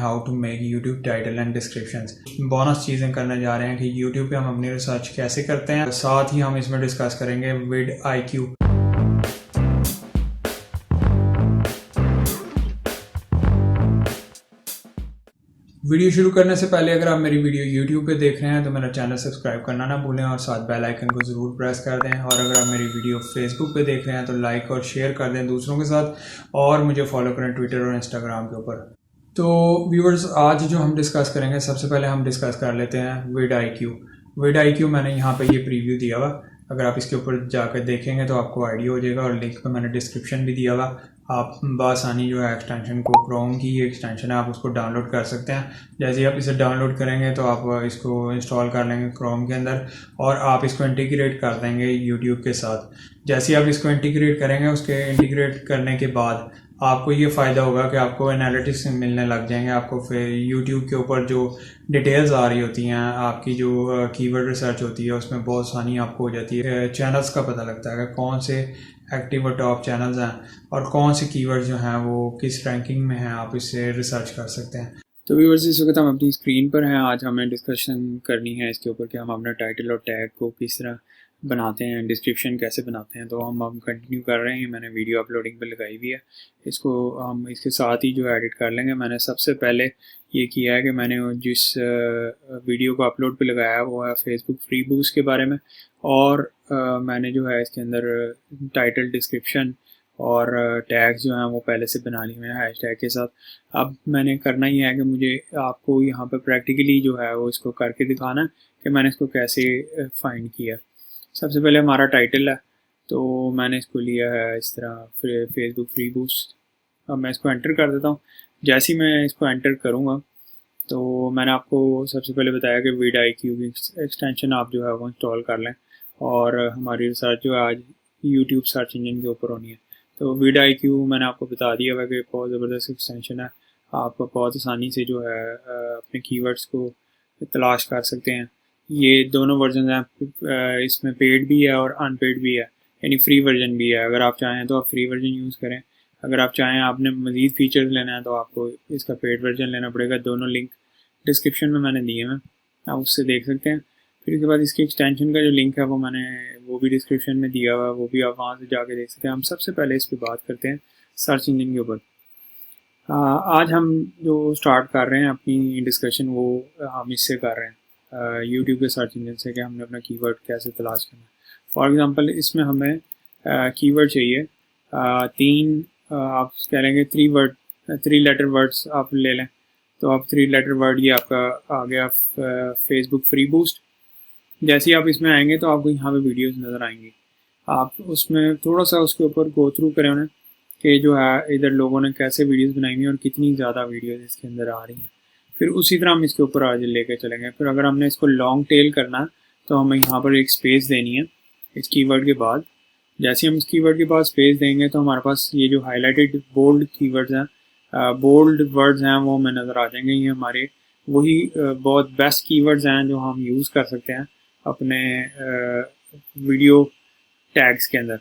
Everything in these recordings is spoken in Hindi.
How to make YouTube title and descriptions. Bonus चीज़ें करने जा रहे हैं कि यूट्यूब पे हम अपनी रिसर्च कैसे करते हैं, साथ ही हम इसमें डिस्कस करेंगे विड IQ। वीडियो शुरू करने से पहले अगर आप मेरी वीडियो YouTube पे देख रहे हैं तो मेरा चैनल सब्सक्राइब करना ना भूलें और साथ बेल आइकन को ज़रूर प्रेस कर दें। और अगर आप मेरी वीडियो Facebook पे देख रहे हैं तो लाइक और शेयर कर दें दूसरों के साथ, और मुझे फॉलो करें ट्विटर और इंस्टाग्राम के ऊपर। तो व्यूअर्स, आज जो हम डिस्कस करेंगे, सबसे पहले हम डिस्कस कर लेते हैं विड IQ। विड IQ मैंने यहाँ पे ये प्रीव्यू दिया हुआ, अगर आप इसके ऊपर जाकर देखेंगे तो आपको आइडिया हो जाएगा, और लिंक पे मैंने डिस्क्रिप्शन भी दिया हुआ। आप बआसानी जो है एक्सटेंशन को, क्रोम की ये एक्सटेंशन है, आप उसको डाउनलोड कर सकते हैं। जैसे ही आप इसे डाउनलोड करेंगे तो आप इसको इंस्टॉल कर लेंगे क्रोम के अंदर, और आप इसको इंटीग्रेट कर देंगे यूट्यूब के साथ। जैसे ही आप इसको इंटीग्रेट करेंगे, उसके इंटीग्रेट करने के बाद आपको ये फ़ायदा होगा कि आपको एनालिटिक्स मिलने लग जाएंगे। आपको फिर यूट्यूब के ऊपर जो डिटेल्स आ रही होती हैं, आपकी जो कीवर्ड रिसर्च होती है, उसमें बहुत आसानी आपको हो जाती है। चैनल्स का पता लगता है कि कौन से एक्टिव और टॉप चैनल्स हैं और कौन से कीवर्ड जो हैं वो किस रैंकिंग में हैं, आप इससे रिसर्च कर सकते हैं। तो व्यूअर्स, इस वक्त हम अपनी स्क्रीन पर हैं। आज हमें डिस्कशन करनी है इसके ऊपर कि हम अपना टाइटल और टैग को किस तरह बनाते हैं, डिस्क्रिप्शन कैसे बनाते हैं। तो हम कंटिन्यू कर रहे हैं। मैंने वीडियो अपलोडिंग पे लगाई हुई है, इसको हम इसके साथ ही जो एडिट कर लेंगे। मैंने सबसे पहले ये किया है कि मैंने जिस वीडियो को अपलोड पे लगाया है वो है फेसबुक फ्री बूस्ट के बारे में, और मैंने जो है इसके अंदर टाइटल, डिस्क्रिप्शन और टैग्स जो हैं वो पहले से बना लिए हैं हैशटैग के साथ। अब मैंने करना ही है कि मुझे आपको यहाँ पे प्रैक्टिकली जो है वो इसको करके दिखाना है कि मैंने इसको कैसे फाइंड किया। सबसे पहले हमारा टाइटल है, तो मैंने इसको लिया है इस तरह फेसबुक फ्री बूस्ट। अब मैं इसको एंटर कर देता हूँ। जैसे ही मैं इसको एंटर करूँगा तो मैंने आपको सबसे पहले बताया कि विड IQ की एक्सटेंशन आप जो है वो इंस्टॉल कर लें, और हमारी रिसर्च जो है आज यूट्यूब सर्च इंजन के ऊपर होनी है। तो विड IQ मैंने आपको बता दिया हुआ कि बहुत ज़बरदस्त एक्सटेंशन है। आप बहुत आसानी से जो है अपने कीवर्ड्स को तलाश कर सकते हैं। ये दोनों वर्जन हैं, इसमें पेड भी है और अनपेड भी है, यानी फ्री वर्जन भी है। अगर आप चाहें तो आप फ्री वर्जन यूज़ करें, अगर आप चाहें आपने मज़ीद फीचर्स लेना है तो आपको इसका पेड वर्जन लेना पड़ेगा। दोनों लिंक डिस्क्रिप्शन में मैंने दिए हैं, आप उससे देख सकते हैं। फिर उसके बाद इसकी एक्सटेंशन का जो लिंक है वो भी डिस्क्रिप्शन में दिया हुआ है, वो भी आप वहाँ से जाके देख सकते हैं। हम सबसे पहले इस पर बात करते हैं सर्च इंजन के ऊपर। आज हम जो स्टार्ट कर रहे हैं अपनी डिस्कशन, वो हम इससे कर रहे हैं यूट्यूब के सर्च इंजन से, कि हमने अपना कीवर्ड कैसे तलाश करना है। फॉर एग्जांपल, इसमें हमें कीवर्ड चाहिए तीन, आप कह लेंगे 3 लेटर वर्ड्स आप ले लें। तो आप 3 लेटर वर्ड, ये आपका आ गया फेसबुक फ्री बूस्ट। जैसे ही आप इसमें आएंगे तो आपको यहाँ पे वीडियोस नज़र आएंगी। आप उसमें थोड़ा सा उसके ऊपर गो थ्रू करें उन्हें कि जो है इधर लोगों ने कैसे वीडियोस बनाई हुई हैं और कितनी ज़्यादा वीडियोस इसके अंदर आ रही हैं। फिर उसी तरह हम इसके ऊपर आज लेके चलेंगे। फिर अगर हमने इसको लॉन्ग टेल करना है तो हमें यहाँ पर एक स्पेस देनी है इस कीवर्ड के बाद। जैसे हम इस कीवर्ड के बाद स्पेस देंगे तो हमारे पास ये जो हाईलाइटेड बोल्ड कीवर्ड्स हैं, बोल्ड वर्ड्स हैं, वो हमें नज़र आ जाएंगे। ये हमारे वही बहुत बेस्ट कीवर्ड्स हैं जो हम यूज़ कर सकते हैं अपने वीडियो टैग्स के अंदर।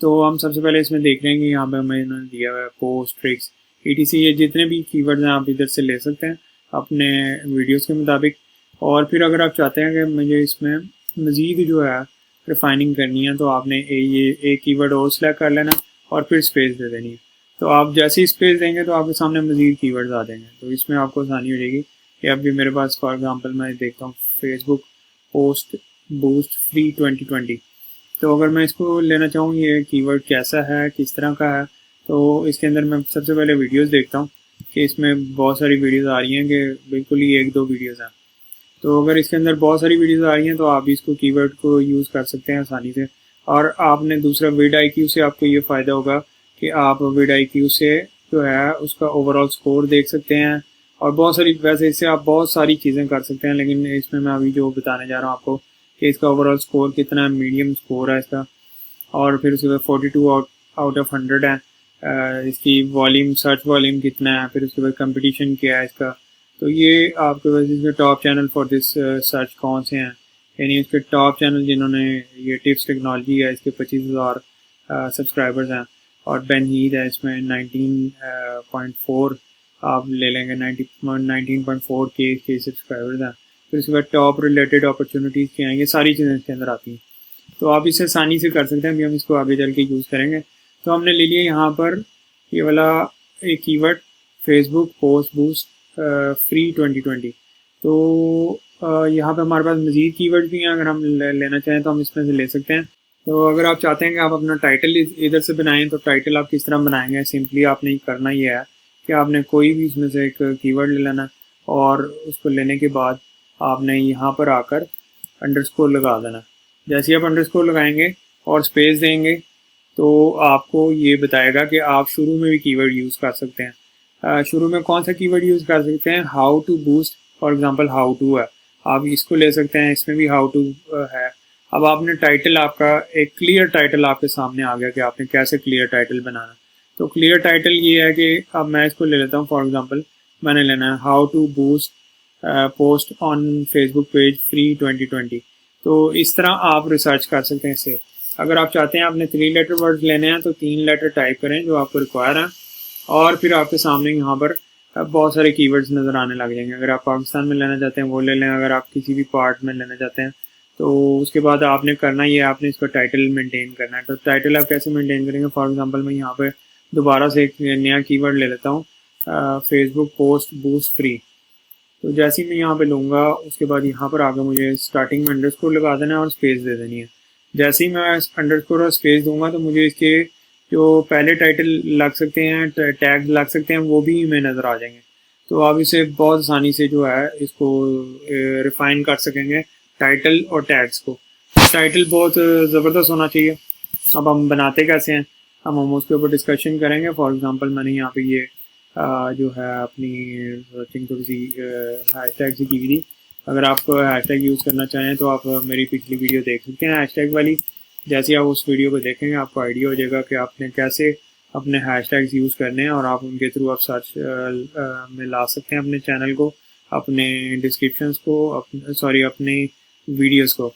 तो हम सबसे पहले इसमें देख रहे हैं कि यहाँ पे हमें इन्होंने दिया हुआ है पोस्ट, ट्रिक्स, ETC। ये जितने भी कीवर्ड्स हैं आप इधर से ले सकते हैं अपने वीडियोस के मुताबिक। और फिर अगर आप चाहते हैं कि मुझे इसमें मज़ीद जो है रिफाइनिंग करनी है तो आपने ये एक कीवर्ड और सेलेक्ट कर लेना और फिर स्पेस दे देनी है। तो आप जैसे ही स्पेस देंगे तो आपके सामने मज़ीद कीवर्ड्स आ जाएंगे, तो इसमें आपको आसानी हो जाएगी। कि अभी मेरे पास फॉर एग्जांपल मैं देखता हूँ फेसबुक पोस्ट बूस्ट फ्री 2020। तो अगर मैं इसको लेना चाहूँ, ये कीवर्ड कैसा है, किस तरह का है, तो इसके अंदर मैं सबसे पहले वीडियोस देखता हूँ कि इसमें बहुत सारी वीडियोस आ रही हैं कि बिल्कुल ही 1-2 वीडियोस हैं। तो अगर इसके अंदर बहुत सारी वीडियोस आ रही हैं तो आप इसको कीवर्ड को यूज़ कर सकते हैं आसानी से। और आपने दूसरा विड IQ से आपको ये फ़ायदा होगा कि आप विड IQ से जो है उसका ओवरऑल स्कोर देख सकते हैं, और बहुत सारी, वैसे इससे आप बहुत सारी चीज़ें कर सकते हैं, लेकिन इसमें मैं अभी जो बताने जा रहा हूँ आपको कि इसका ओवरऑल स्कोर कितना है, मीडियम स्कोर है इसका। और फिर उसके बाद 42 आउट ऑफ 100 है। इसकी वॉल्यूम, सर्च वॉल्यूम कितना है, फिर उसके बाद कंपटीशन क्या है इसका। तो ये आपके पास इसके top channel for this search कौन से हैं, यानी इसके टॉप चैनल जिन्होंने, ये टिप्स टेक्नोलॉजी है, इसके 25,000 सब्सक्राइबर्स हैं। और बेन हीद है इसमें 19.4 आप ले लेंगे 19.4 के सब्सक्राइबर्स हैं। फिर उसके बाद टॉप रिलेटेड अपॉर्चुनिटीज़ क्या हैं, ये सारी चीज़ें इसके अंदर आती हैं। तो आप इसे आसानी से कर सकते हैं। अभी हम इसको आगे चल के यूज़ करेंगे। तो हमने ले लिया यहाँ पर ये वाला एक keyword, Facebook post boost free 2020। तो यहाँ पे हमारे पास मज़ीद कीवर्ड भी हैं, अगर हम लेना चाहें तो हम इसमें से ले सकते हैं। तो अगर आप चाहते हैं कि आप अपना टाइटल इधर से बनाएं, तो टाइटल आप किस तरह बनाएंगे, सिंपली आपने करना ये है कि आपने कोई भी इसमें से एक कीवर्ड ले लेना और उसको लेने के बाद आपने यहाँ पर आकर अंडरस्कोर लगा देना। जैसे ही आप अंडरस्कोर लगाएंगे और स्पेस देंगे तो आपको ये बताएगा कि आप शुरू में भी कीवर्ड यूज़ कर सकते हैं। शुरू में कौन सा कीवर्ड यूज़ कर सकते हैं, how to boost, for example how to है, आप इसको ले सकते हैं, इसमें भी हाउ टू है। अब आपने टाइटल, आपका एक क्लियर टाइटल आपके सामने आ गया कि आपने कैसे क्लियर टाइटल बनाना। तो क्लियर टाइटल ये है कि अब मैं इसको ले लेता हूँ, फॉर एग्जांपल मैंने लेना है how to boost post on Facebook page free 2020। तो इस तरह आप रिसर्च कर सकते हैं इससे। अगर आप चाहते हैं आपने 3 लेटर वर्ड लेने हैं तो 3 लेटर टाइप करें जो आपको रिक्वायर हैं, और फिर आपके सामने यहाँ पर बहुत सारे कीवर्ड्स नज़र आने लग जाएंगे। अगर आप पाकिस्तान में लेना चाहते हैं वो ले लें, अगर आप किसी भी पार्ट में लेना चाहते हैं तो उसके बाद आपने करना ये, आपने इसका टाइटल मेंटेन करना है। तो टाइटल आप कैसे मेंटेन करेंगे, फॉर एग्जांपल मैं यहाँ पे दोबारा से एक नया कीवर्ड ले लेता हूँ, फेसबुक पोस्ट बूस्ट फ्री। तो जैसे ही मैं यहाँ पे लूँगा उसके बाद यहाँ पर आगे मुझे स्टार्टिंग में अंडरस्कोर लगा देना है और स्पेस दे देनी है। जैसे ही मैं अंडरस्कोर और स्पेस दूंगा तो मुझे इसके जो पहले टाइटल लग सकते हैं, टैग लग सकते हैं, वो भी में नज़र आ जाएंगे। तो आप इसे बहुत आसानी से जो है इसको रिफाइन कर सकेंगे, टाइटल और टैग्स को। टाइटल बहुत ज़बरदस्त होना चाहिए। अब हम बनाते कैसे हैं, हम उसके ऊपर डिस्कशन करेंगे। फॉर एग्जांपल मैंने यहाँ पे ये जो है अपनी सर्चिंग थोड़ी सी हैशटैग से की हुई थी। अगर आप हैशटैग यूज़ करना चाहें तो आप मेरी पिछली वीडियो देख सकते हैं हैशटैग वाली। जैसे आप उस वीडियो को देखेंगे आपको आइडिया हो जाएगा कि आपने कैसे अपने हैशटैग्स यूज़ करने हैं, और आप उनके थ्रू आप सर्च में ला सकते हैं अपने चैनल को, अपने डिस्क्रिप्शंस को, अपने वीडियोस को।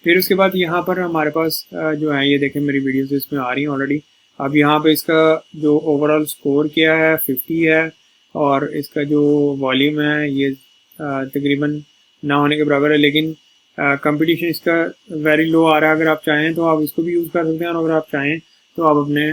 फिर उसके बाद यहाँ पर हमारे पास जो है ये देखें मेरी वीडियोस इसमें आ रही हैं ऑलरेडी। अब यहाँ पे इसका जो ओवरऑल स्कोर किया है 50 है, और इसका जो वॉल्यूम है ये तकरीबन ना होने के बराबर है, लेकिन कंपटीशन इसका वेरी लो आ रहा है। अगर आप चाहें तो आप इसको भी यूज़ कर सकते हैं, और अगर आप चाहें तो आप अपने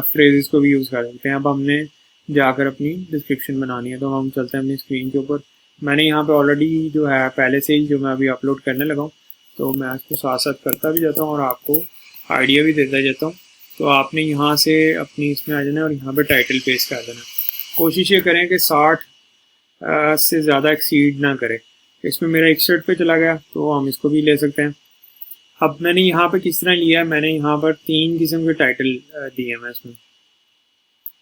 फ्रेजेस को भी यूज़ कर सकते हैं। अब हमने जाकर अपनी डिस्क्रिप्शन बनानी है, तो हम चलते हैं अपनी स्क्रीन के ऊपर। मैंने यहाँ पे ऑलरेडी जो है पहले से ही जो मैं अभी अपलोड करने लगा हूँ, तो मैं इसको साथ साथ करता भी जाता हूँ और आपको आइडिया भी देता जाता हूँ। तो आपने यहाँ से अपनी इसमें आ जाना और यहाँ पे टाइटल पेस्ट कर देना। कोशिश ये करें कि 60 से ज़्यादा एक्सीड ना करें। इसमें मेरा 61 पे चला गया, तो हम इसको भी ले सकते हैं। अब मैंने यहाँ पे किस तरह लिया है, मैंने यहाँ पर 3 किस्म के टाइटल दिए हैं इसमें।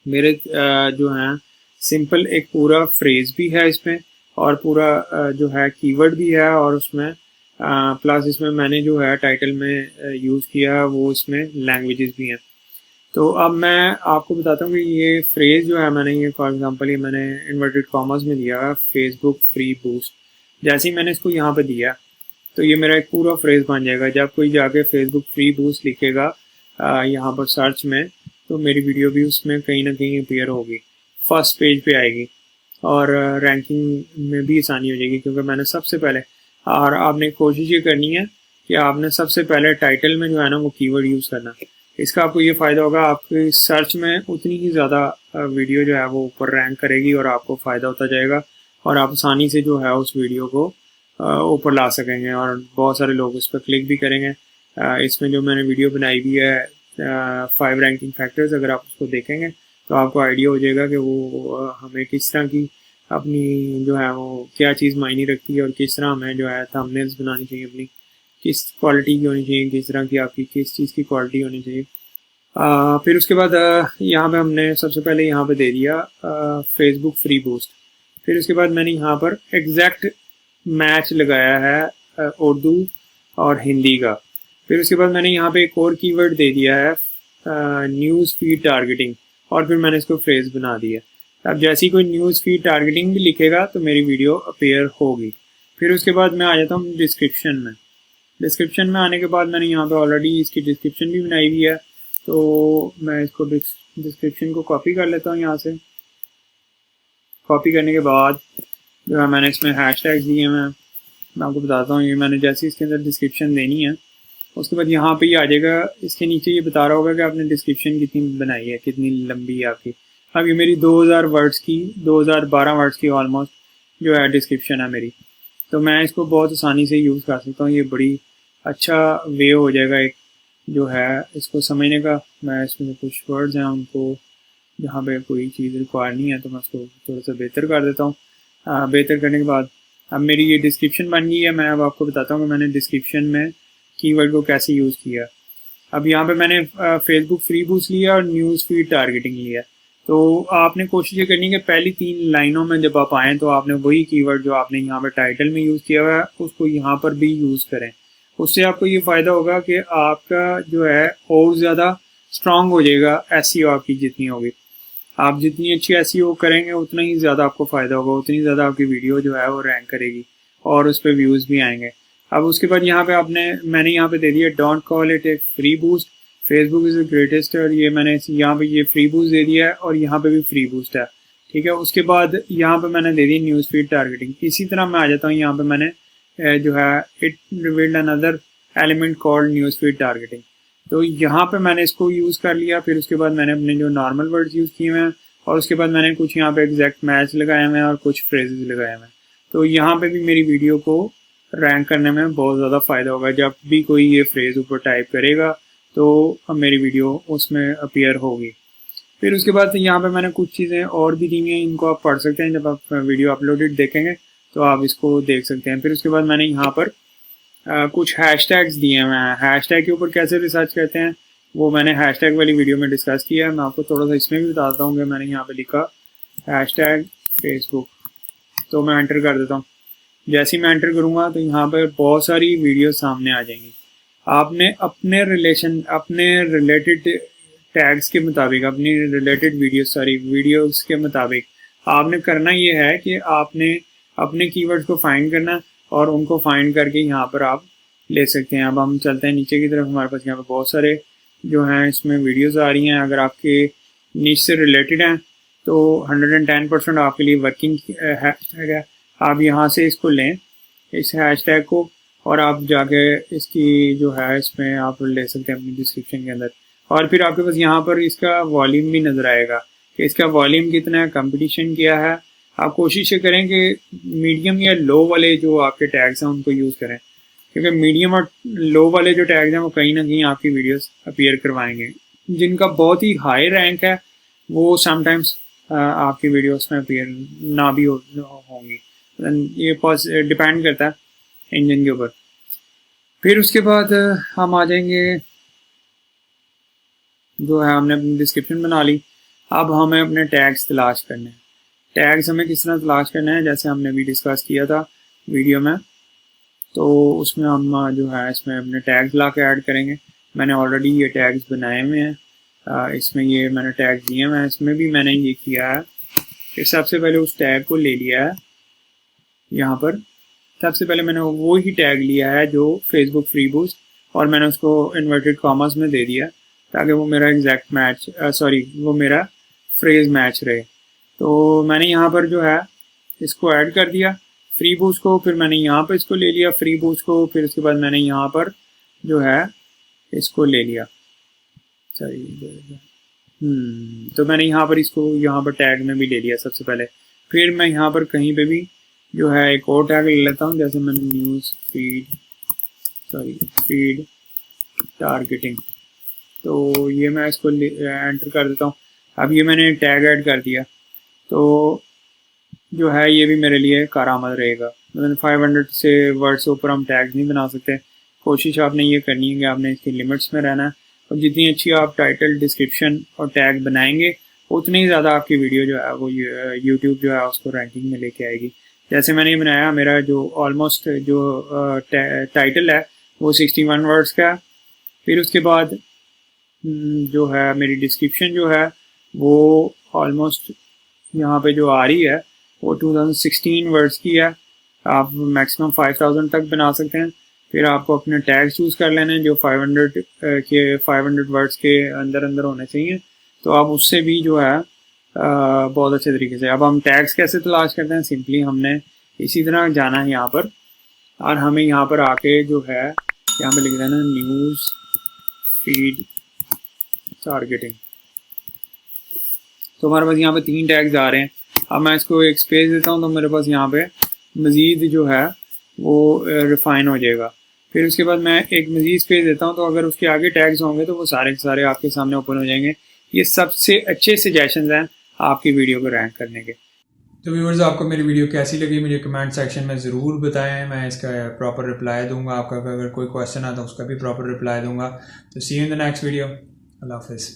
मेरे जो हैं सिंपल एक पूरा फ्रेज भी है इसमें, और पूरा जो है कीवर्ड भी है, और उसमें प्लस इसमें मैंने जो है टाइटल में यूज़ किया है वो इसमें लैंग्वेजेस भी हैं। तो अब मैं आपको बताता हूँ कि ये फ्रेज जो है मैंने ये फॉर एग्जांपल ये मैंने इन्वर्टेड कॉमर्स में दिया है, फेसबुक फ्री बूस्ट। जैसे ही मैंने इसको यहाँ पे दिया तो ये मेरा एक पूरा फ्रेज बन जाएगा। जब कोई जाके फेसबुक फ्री बूस्ट लिखेगा यहाँ पर सर्च में, तो मेरी वीडियो भी उसमें कहीं ना कहीं अपीयर होगी, फर्स्ट पेज पे आएगी, और रैंकिंग में भी आसानी हो जाएगी, क्योंकि मैंने सबसे पहले, और आपने कोशिश ये करनी है कि आपने सबसे पहले टाइटल में जो है ना वो कीवर्ड यूज़ करना। इसका आपको ये फ़ायदा होगा, आपकी सर्च में उतनी ही ज़्यादा वीडियो जो है वो ऊपर रैंक करेगी और आपको फ़ायदा होता जाएगा, और आप आसानी से जो है उस वीडियो को ऊपर ला सकेंगे, और बहुत सारे लोग उस पर क्लिक भी करेंगे। इसमें जो मैंने वीडियो बनाई हुई है 5 रैंकिंग फैक्टर्स, अगर आप उसको देखेंगे तो आपको आइडिया हो जाएगा कि वो हमें किस तरह की अपनी जो है वो क्या चीज़ मायने रखती है, और किस तरह हमें जो है थंबनेल्स बनानी चाहिए, अपनी किस क्वालिटी की होनी चाहिए, किस तरह की आपकी किस चीज़ की क्वालिटी होनी चाहिए। फिर उसके बाद यहाँ पे हमने सबसे पहले यहाँ पे दे दिया फेसबुक फ्री बूस्ट। फिर उसके बाद मैंने यहाँ पर एग्जैक्ट मैच लगाया है उर्दू और हिंदी का। फिर उसके बाद मैंने यहाँ पे एक और कीवर्ड दे दिया है न्यूज़ फीड टारगेटिंग, और फिर मैंने इसको फ्रेज बना दिया। अब जैसे ही कोई न्यूज़ फीड टारगेटिंग भी लिखेगा तो मेरी वीडियो अपीयर होगी। फिर उसके बाद मैं आ जाता हूँ डिस्क्रिप्शन में। डिस्क्रिप्शन में आने के बाद मैंने यहाँ पे ऑलरेडी इसकी डिस्क्रिप्शन भी बनाई हुई है, तो मैं इसको डिस्क्रिप्शन को कॉपी कर लेता हूँ यहाँ से, कॉपी करने के बाद जो है मैंने इसमें हैश टैग्स दिए हैं। मैं आपको बताता हूँ, ये मैंने जैसे इसके अंदर डिस्क्रिप्शन देनी है उसके बाद यहाँ पे ये आ जाएगा, इसके नीचे ये बता रहा होगा कि आपने डिस्क्रिप्शन कितनी बनाई है, कितनी लंबी है आपकी। अब ये मेरी 2000 वर्ड्स की, 2012 वर्ड्स की ऑलमोस्ट जो है डिस्क्रिप्शन है मेरी। तो मैं इसको बहुत आसानी से यूज़ कर सकता हूँ। ये बड़ी अच्छा वे हो जाएगा एक जो है इसको समझने का। मैं इसमें कुछ वर्ड्स हैं उनको जहाँ पे कोई चीज़ रिक्वायर नहीं है तो मैं उसको थोड़ा सा बेहतर कर देता हूँ। बेहतर करने के बाद अब मेरी ये डिस्क्रिप्शन बन गई है। मैं अब आपको बताता हूँ कि मैंने डिस्क्रिप्शन में कीवर्ड को कैसे यूज़ किया। अब यहाँ पे मैंने फेसबुक फ्री बूस्ट लिया और न्यूज़ फीड टारगेटिंग लिया। तो आपने कोशिश ये करनी है कि पहली 3 लाइनों में जब आप आएँ तो आपने वही कीवर्ड जो आपने यहाँ पे टाइटल में यूज़ किया हुआ है उसको यहाँ पर भी यूज़ करें। उससे आपको ये फ़ायदा होगा कि आपका जो है और ज़्यादा स्ट्रॉन्ग हो जाएगा एसईओ आपकी जितनी होगी। आप जितनी अच्छी एसईओ करेंगे उतना ही ज़्यादा आपको फ़ायदा होगा, उतनी ज़्यादा आपकी वीडियो जो है वो रैंक करेगी और उस पर व्यूज़ भी आएंगे। अब उसके बाद यहाँ पे मैंने यहाँ पे दे दिया don't call it A free boost, Facebook is the greatest. और ये मैंने यहाँ पे ये फ्री बूस्ट दे दिया है और यहाँ पे भी फ्री बूस्ट है, ठीक है। उसके बाद यहाँ पे मैंने दे दी न्यूज़ फीड टारगेटिंग। इसी तरह मैं आ जाता हूँ यहाँ पे मैंने जो है it revealed another element called news feed targeting. तो यहाँ पे मैंने इसको यूज़ कर लिया। फिर उसके बाद मैंने अपने जो नॉर्मल वर्ड्स यूज़ किए हुए हैं और उसके बाद मैंने कुछ यहाँ पे एग्जैक्ट मैच लगाए हुए हैं और कुछ फ्रेजेस लगाए हुए हैं। तो यहाँ पे भी मेरी वीडियो को रैंक करने में बहुत ज़्यादा फ़ायदा होगा। जब भी कोई ये फ्रेज़ ऊपर टाइप करेगा तो मेरी वीडियो उसमें अपीयर होगी। फिर उसके बाद यहाँ पे मैंने कुछ चीज़ें और भी दी हुई हैं, इनको आप पढ़ सकते हैं। जब आप वीडियो अपलोडेड देखेंगे तो आप इसको देख सकते हैं। फिर उसके बाद मैंने यहाँ पर कुछ हैशटैग्स दिए हैं। हैशटैग के ऊपर कैसे रिसर्च करते हैं वो मैंने हैशटैग वाली वीडियो में डिस्कस किया है। मैं आपको थोड़ा सा इसमें भी बताता हूँ कि मैंने यहाँ पे लिखा हैशटैग फेसबुक, तो मैं एंटर कर देता हूँ। जैसे ही मैं एंटर करूँगा तो यहाँ पर बहुत सारी वीडियो सामने आ जाएंगी। आपने अपने रिलेटेड टैग्स के मुताबिक, अपनी रिलेटेड वीडियोस के मुताबिक आपने करना ये है कि आपने अपने कीवर्ड्स को फाइंड करना और उनको फाइंड करके यहाँ पर आप ले सकते हैं। अब हम चलते हैं नीचे की तरफ। हमारे पास यहाँ पर बहुत सारे जो हैं इसमें वीडियोस आ रही हैं। अगर आपके नीच से रिलेटेड हैं तो 110% आपके लिए वर्किंग हैशटैग है। आप यहाँ से इसको लें, इस हैशटैग को, और आप जाके इसकी जो है इसमें आप ले सकते हैं अपनी डिस्क्रिप्शन के अंदर। और फिर आपके पास यहाँ पर इसका वॉल्यूम भी नज़र आएगा कि इसका वॉल्यूम कितना है, कंपटीशन क्या है। आप कोशिश करें कि मीडियम या लो वाले जो आपके टैग्स हैं उनको यूज़ करें, क्योंकि मीडियम और लो वाले जो टैग्स हैं वो कहीं ना कहीं आपकी वीडियोस अपीयर करवाएंगे। जिनका बहुत ही हाई रैंक है वो समटाइम्स आपकी वीडियोस में अपीयर ना भी होंगी। ये डिपेंड करता है इंजन के ऊपर। फिर उसके बाद हम आ जाएंगे, जो है हमने अपनी डिस्क्रिप्शन बना ली। अब हमें अपने टैग्स तलाश करने हैं। टैग्स हमें किस तरह तलाश करना है, जैसे हमने भी डिस्कस किया था वीडियो में, तो उसमें हम जो है इसमें अपने टैग्स ला के ऐड करेंगे। मैंने ऑलरेडी ये टैग्स बनाए हुए हैं, इसमें ये मैंने टैग दिए हुए हैं। इसमें भी मैंने ये किया है कि सबसे पहले उस टैग को ले लिया है। यहाँ पर सबसे पहले मैंने वो ही टैग लिया है जो फेसबुक फ्री बूस्ट, और मैंने उसको इन्वर्टेड कॉमर्स में दे दिया ताकि वो मेरा एग्जैक्ट मैच वो मेरा फ्रेज मैच रहे। तो मैंने यहाँ पर जो है इसको ऐड कर दिया फ्री बूस्ट को। फिर मैंने यहाँ पर इसको ले लिया फ्री बूस्ट को। फिर उसके बाद मैंने यहाँ पर जो है इसको ले लिया, तो मैंने यहाँ पर इसको यहाँ पर टैग में भी ले लिया सबसे पहले। फिर मैं यहाँ पर कहीं पे भी जो है एक और टैग ले लेता हूँ, जैसे मैंने न्यूज़ फीड टारगेटिंग, तो ये मैं इसको एंटर कर देता हूँ। अब ये मैंने टैग ऐड कर दिया, तो जो है ये भी मेरे लिए कारआमद रहेगा। मतलब 500 से वर्ड से ऊपर हम टैग नहीं बना सकते। कोशिश आपने ये करनी है कि आपने इसकी लिमिट्स में रहना है, और जितनी अच्छी आप टाइटल, डिस्क्रिप्शन और टैग बनाएंगे उतनी ही ज़्यादा आपकी वीडियो जो है वो यूट्यूब जो है उसको रैंकिंग में लेके आएगी। जैसे मैंने ये बनाया, मेरा जो ऑलमोस्ट जो टाइटल है वो 61 वर्ड्स का है। फिर उसके बाद जो है मेरी डिस्क्रिप्शन जो है वो ऑलमोस्ट यहाँ पे जो आ रही है वो 2016 वर्ड्स की है। आप मैक्सिमम 5000 तक बना सकते हैं। फिर आपको अपने टैग चूज़ कर लेने हैं जो 500 वर्ड्स के अंदर होने चाहिए। तो आप उससे भी जो है बहुत अच्छे तरीके से। अब हम टैग्स कैसे तलाश करते हैं, सिंपली हमने इसी तरह जाना है यहाँ पर, और हमें यहाँ पर आके जो है यहाँ पे लिख देना न्यूज़ फीड टारगेटिंग। तो हमारे पास यहाँ पे 3 टैग्स आ रहे हैं। अब मैं इसको एक स्पेस देता हूँ तो मेरे पास यहाँ पे मज़ीद जो है वो रिफाइन हो जाएगा। फिर उसके बाद मैं एक मज़ीद स्पेस देता हूँ, तो अगर उसके आगे टैग्स होंगे तो वो सारे के सारे आपके सामने ओपन हो जाएंगे। ये सबसे अच्छे सजेशंस हैं आपकी वीडियो को रैंक करने के। तो व्यूअर्स, आपको मेरी वीडियो कैसी लगी मुझे कमेंट सेक्शन में ज़रूर बताएं, मैं इसका प्रॉपर रिप्लाई दूंगा। आपका अगर कोई क्वेश्चन आता है उसका भी प्रॉपर रिप्लाई दूंगा। तो see you in the next video. अल्लाह हाफिज़।